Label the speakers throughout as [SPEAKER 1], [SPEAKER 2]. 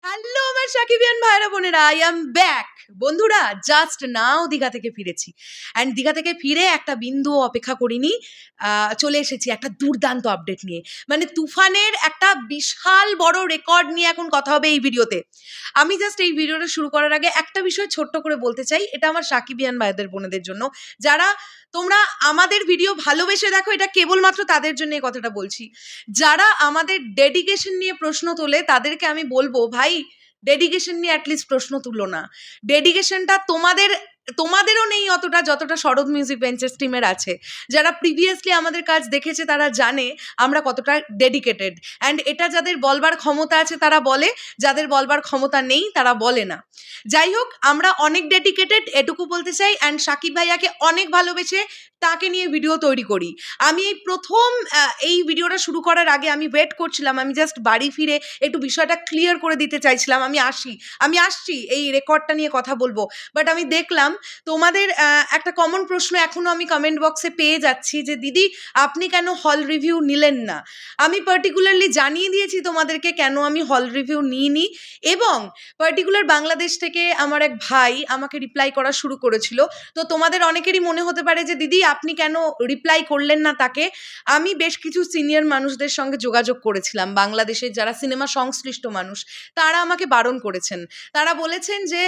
[SPEAKER 1] Hello আমার সাকিবিয়ান ভাইরা বোনেরা, আই এম ব্যাক। বন্ধুরা, জাস্ট নাও দীঘা থেকে ফিরেছি। অ্যান্ড দীঘা থেকে ফিরে একটা বিন্দু অপেক্ষা করিনি, চলে এসেছি একটা দুর্দান্ত আপডেট নিয়ে। মানে তুফানের একটা বিশাল বড় রেকর্ড নিয়ে এখন কথা হবে এই ভিডিওতে। আমি জাস্ট এই ভিডিওটা শুরু করার আগে একটা বিষয় ছোট্ট করে বলতে চাই, এটা আমার সাকিবিয়ান ভাইদের বোনেদের জন্য, যারা তোমরা আমাদের ভিডিও ভালোবেসে দেখো, এটা কেবলমাত্র তাদের জন্য এই কথাটা বলছি। যারা আমাদের ডেডিকেশন নিয়ে প্রশ্ন তোলে তাদেরকে আমি বলবো, ভাই ডেডিকেশন নিয়ে অ্যাটলিস্ট প্রশ্ন তুলো না। ডেডিকেশনটা তোমাদেরও নেই অতটা যতটা শরৎ মিউজিক বেঞ্চেস টিমের আছে। যারা প্রিভিয়াসলি আমাদের কাজ দেখেছে তারা জানে আমরা কতটা ডেডিকেটেড। অ্যান্ড এটা যাদের বলবার ক্ষমতা আছে তারা বলে, যাদের বলবার ক্ষমতা নেই তারা বলে না। যাই হোক, আমরা অনেক ডেডিকেটেড এটুকু বলতে চাই। অ্যান্ড সাকিব ভাইয়াকে অনেক ভালোবেসে তাকে নিয়ে ভিডিও তৈরি করি। আমি এই প্রথম এই ভিডিওটা শুরু করার আগে আমি ওয়েট করছিলাম, আমি জাস্ট বাড়ি ফিরে একটু বিষয়টা ক্লিয়ার করে দিতে চাইছিলাম। আমি আসছি এই রেকর্ডটা নিয়ে কথা বলবো। বাট আমি দেখলাম তোমাদের একটা কমন প্রশ্ন এখনো আমি কমেন্ট বক্সে পেয়ে যাচ্ছি যে দিদি আপনি কেন হল রিভিউ নিলেন না। আমি পার্টিকুলারলি জানিয়ে দিয়েছি তোমাদেরকে কেন আমি হল রিভিউ নিইনি, এবং পার্টিকুলার বাংলাদেশ থেকে আমার এক ভাই আমাকে রিপ্লাই করা শুরু করেছিল। তো তোমাদের অনেকেরই মনে হতে পারে যে দিদি আপনি কেন রিপ্লাই করলেন না তাকে। আমি বেশ কিছু সিনিয়র মানুষদের সঙ্গে যোগাযোগ করেছিলাম, বাংলাদেশের যারা সিনেমা সংশ্লিষ্ট মানুষ, তারা আমাকে বারণ করেছেন। তারা বলেছেন যে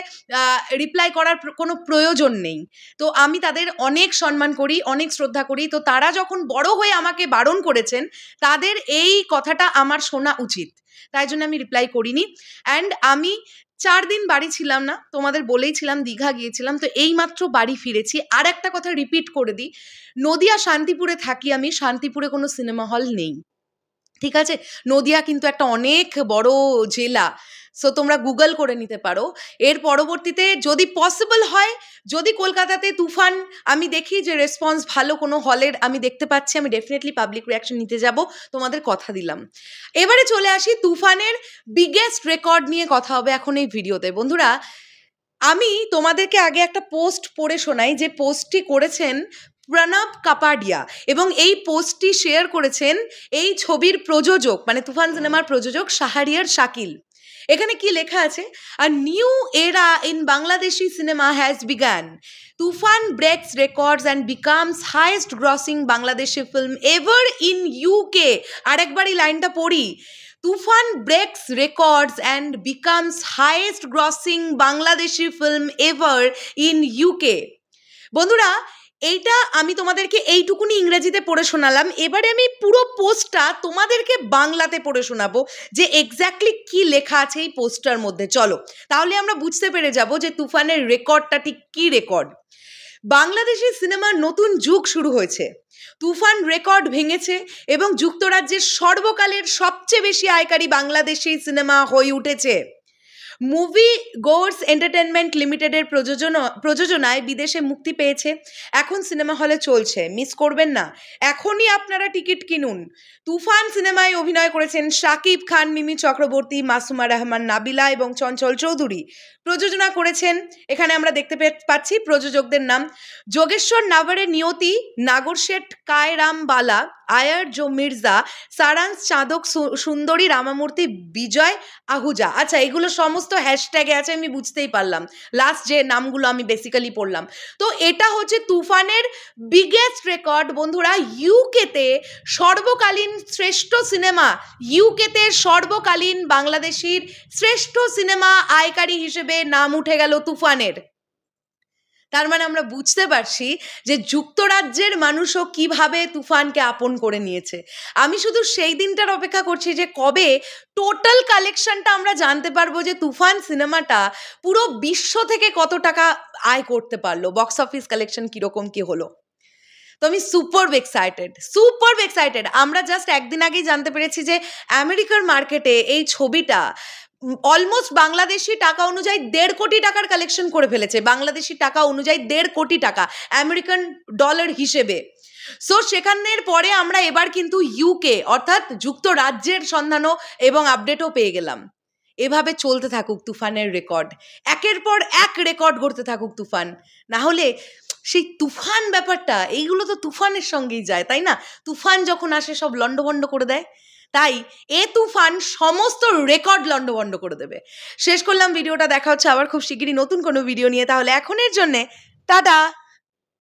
[SPEAKER 1] রিপ্লাই করার কোনো প্রয়োজন নেই। তো আমি তাদের অনেক সম্মান করি, অনেক শ্রদ্ধা করি। তো তারা যখন বড় হয়ে আমাকে বারণ করেছেন, তাদের এই কথাটা আমার শোনা উচিত, তাই জন্য আমি রিপ্লাই করিনি। অ্যান্ড আমি 4 দিন বাড়ি ছিলাম না, তোমাদের বলেইছিলাম দীঘা গিয়েছিলাম। তো এইমাত্র বাড়ি ফিরেছি। আর একটা কথা রিপিট করে দিই, নদিয়া শান্তিপুরে থাকি আমি, শান্তিপুরে কোনো সিনেমা হল নেই, ঠিক আছে? নদিয়া কিন্তু একটা অনেক বড় জেলা, সো তোমরা গুগল করে নিতে পারো। এর পরবর্তীতে যদি পসিবল হয়, যদি কলকাতাতে তুফান আমি দেখি যে রেসপন্স ভালো কোনো হলের আমি দেখতে পাচ্ছি, আমি ডেফিনেটলি পাবলিক রিয়াকশন নিতে যাব, তোমাদের কথা দিলাম। এবারে চলে আসি তুফানের বিগেস্ট রেকর্ড নিয়ে কথা হবে এখন এই ভিডিওতে। বন্ধুরা, আমি তোমাদেরকে আগে একটা পোস্ট পড়ে শোনাই, যে পোস্টটি করেছেন প্রণব কাপাডিয়া, এবং এই পোস্টটি শেয়ার করেছেন এই ছবির প্রযোজক, মানে তুফান সিনেমার প্রযোজক শাহরিয়ার শাকিল। এখানে কি লেখা আছে? A new era in Bangladeshi cinema has begun. Toofan breaks records and becomes highest grossing Bangladeshi film ever in UK. আরেকবার এই লাইনটা পড়ি, Toofan breaks records and becomes highest grossing Bangladeshi film ever in UK. বন্ধুরা, এইটা আমি তোমাদেরকে এইটুকুনি ইংরেজিতে পড়ে শোনালাম। এবারে আমি পুরো পোস্টটা তোমাদেরকে বাংলাতে পড়ে শোনাবো, যে এক্স্যাক্টলি কি লেখা আছে এই পোস্টটার মধ্যে। চলো, তাহলে আমরা বুঝতে পেরে যাব যে তুফানের রেকর্ডটা ঠিক কী রেকর্ড। বাংলাদেশি সিনেমার নতুন যুগ শুরু হয়েছে। তুফান রেকর্ড ভেঙেছে এবং যুক্তরাজ্যের সর্বকালের সবচেয়ে বেশি আয়কারী বাংলাদেশি সিনেমা হয়ে উঠেছে। মুভি গোর্স এন্টারটেনমেন্ট লিমিটেডের প্রযোজনায় বিদেশে মুক্তি পেয়েছে, এখন সিনেমা হলে চলছে, মিস করবেন না, এখনই আপনারা টিকিট কিনুন। তুফান সিনেমায় অভিনয় করেছেন শাকিব খান, মিমি চক্রবর্তী, মাসুমা রহমান, নাবিলা এবং চঞ্চল চৌধুরী। প্রযোজনা করেছেন, এখানে আমরা দেখতে পাচ্ছি প্রযোজকদের নাম, যোগেশ্বর নাভারে নিয়তি, নাগর শেঠ কায়রাম বালা, আয়ার জো মির্জা, সারাংশ চাঁদক সুন্দরী, রামামূর্তি, বিজয় আহুজা। আচ্ছা, এগুলো সমস্ত হ্যাশট্যাগে আছে, আমি বুঝতেই পারলাম, লাস্ট যে নামগুলো আমি বেসিক্যালি পড়লাম। তো এটা হচ্ছে তুফানের বিগেস্ট রেকর্ড। বন্ধুরা, ইউকেতে সর্বকালীন শ্রেষ্ঠ সিনেমা, ইউকেতে সর্বকালীন বাংলাদেশির শ্রেষ্ঠ সিনেমা আয়কারী হিসেবে নাম উঠে গেল তুফানের। তার মানে আমরা বুঝতে পারছি যে যুক্তরাজ্যের মানুষও কিভাবে তুফানকে আপন করে নিয়েছে। আমি শুধু সেই দিনটার অপেক্ষা করছি যে কবে টোটাল কালেকশনটা আমরা জানতে পারবো, যে তুফান সিনেমাটা পুরো বিশ্ব থেকে কত টাকা আয় করতে পারলো, বক্স অফিস কালেকশন কীরকম কী হলো। তো আমি সুপার এক্সাইটেড। আমরা জাস্ট একদিন আগেই জানতে পেরেছি যে আমেরিকার মার্কেটে এই ছবিটা অলমোস্ট বাংলাদেশি টাকা অনুযায়ী 1.5 কোটি টাকার কালেকশন করে ফেলেছে, বাংলাদেশি টাকা অনুযায়ী 1.5 কোটি টাকা, আমেরিকান ডলার হিসেবে। সো সেখানের পরে আমরা এবার কিন্তু ইউকে অর্থাৎ যুক্তরাজ্যের সন্ধানও এবং আপডেটও পেয়ে গেলাম। এভাবে চলতে থাকুক তুফানের রেকর্ড, একের পর এক রেকর্ড করতে থাকুক তুফান। না হলে সেই তুফান ব্যাপারটা, এইগুলো তো তুফানের সঙ্গেই যায়, তাই না? তুফান যখন আসে সব লন্ডভন্ড করে দেয়। তাই এ তুফান সমস্ত রেকর্ড লন্ডভন্ড করে দেবে। শেষ করলাম ভিডিওটা, দেখা হচ্ছে আবার খুব শিগগিরই নতুন কোনো ভিডিও নিয়ে। তাহলে এখনের জন্যে টাটা।